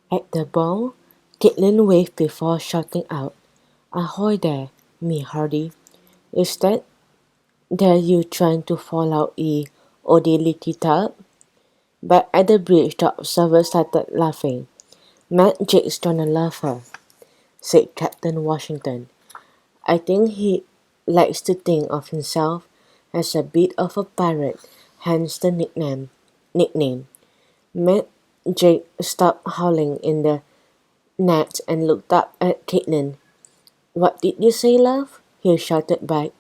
At the bow, Caitlin waved before shouting out, "Ahoy there, me hearty. Is that you trying to fall out oddy little tub?" But at the bridge the observers started laughing. "Matt Jake's gonna love her," said Captain Washington. "I think he likes to think of himself as a bit of a pirate, hence the nickname." Matt Jake stopped howling in the net and looked up at Caitlin. "What did you say, love?" he shouted back.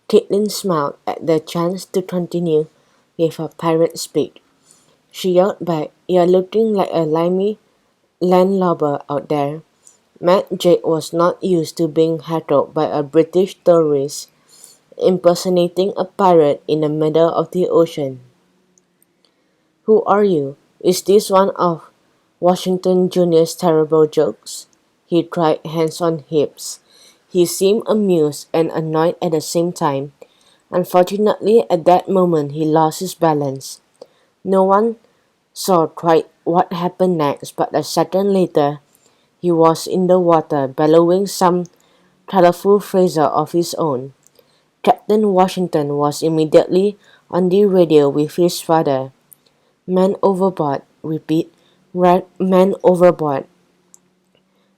Caitlin smiled at the chance to continue with her pirate speak. She yelled back, "You're looking like a limey landlubber out there." Matt Jake was not used to being heckled by a British tourist impersonating a pirate in the middle of the ocean. "Who are you? Is this one of Washington Jr.'s terrible jokes?" he cried, hands on hips. He seemed amused and annoyed at the same time. Unfortunately, at that moment he lost his balance. No one saw quite what happened next, but a second later he was in the water, bellowing some colorful phrase of his own. Captain Washington was immediately on the radio with his father. "Man overboard, repeat, right man overboard."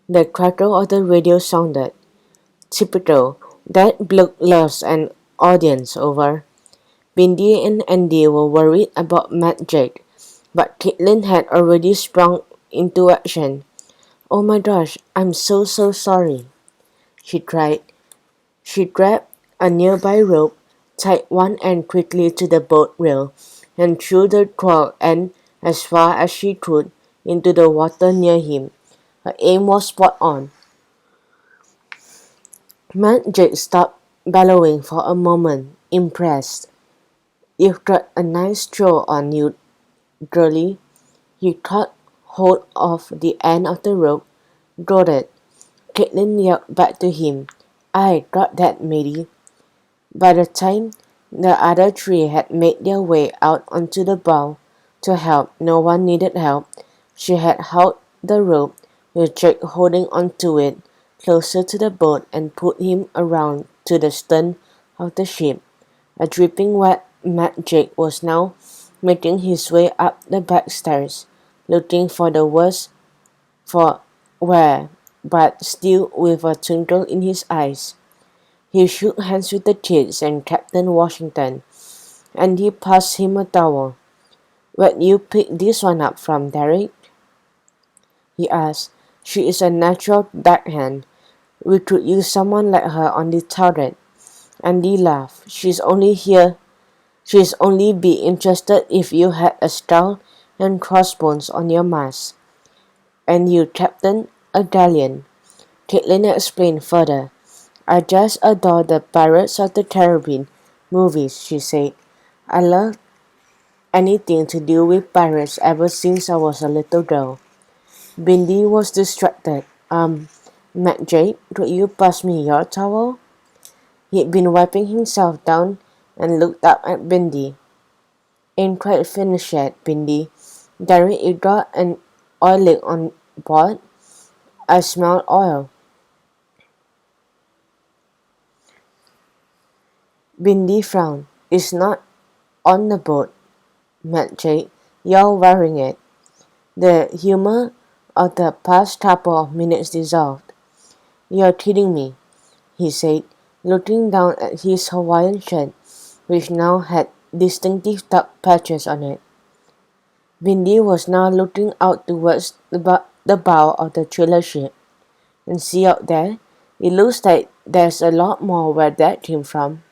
The crackle of the radio sounded. "Typical, that bloke loves an audience, over." Bindi and Andy were worried about Matt Jake, but Caitlin had already sprung into action. "Oh my gosh, I'm so sorry," she cried. She grabbed a nearby rope, tied one end quickly to the boat rail, and threw the claw end as far as she could into the water near him. Her aim was spot on. Matt Jake stopped bellowing for a moment, impressed. "You've got a nice throw on you, girlie." He caught hold of the end of the rope. "Got it." Caitlin yelled back to him. "I got that, matey." By the time the other three had made their way out onto the bow to help, no one needed help. She had hauled the rope, with Jake holding onto it, closer to the boat and pulled him around to the stern of the ship. A dripping wet Matt Jake was now making his way up the back stairs, looking for the worst for where, but still with a twinkle in his eyes. He shook hands with the kids and Captain Washington, and he passed him a towel. "Where'd you pick this one up from, Derek?" he asked. "She is a natural deckhand. We could use someone like her on the turret." Andy laughed. She's only be interested if you had a skull and crossbones on your mast. "And you captain a galleon," Caitlin explained further. "I just adore the Pirates of the Caribbean movies," she said. "I love anything to do with pirates ever since I was a little girl." Bindi was distracted. Matt Jake, could you pass me your towel?" He'd been wiping himself down and looked up at Bindi. "Ain't quite finished yet, Bindi. Derek, you got an oil leg on board?" "I smell oil." Bindi frowned. "It's not on the boat, Matt Jake. You're wearing it." The humor of the past couple of minutes dissolved. "You're kidding me," he said, looking down at his Hawaiian shirt, which now had distinctive dark patches on it. Bindi was now looking out towards the bow of the trailer ship. "And see out there? It looks like there's a lot more where that came from."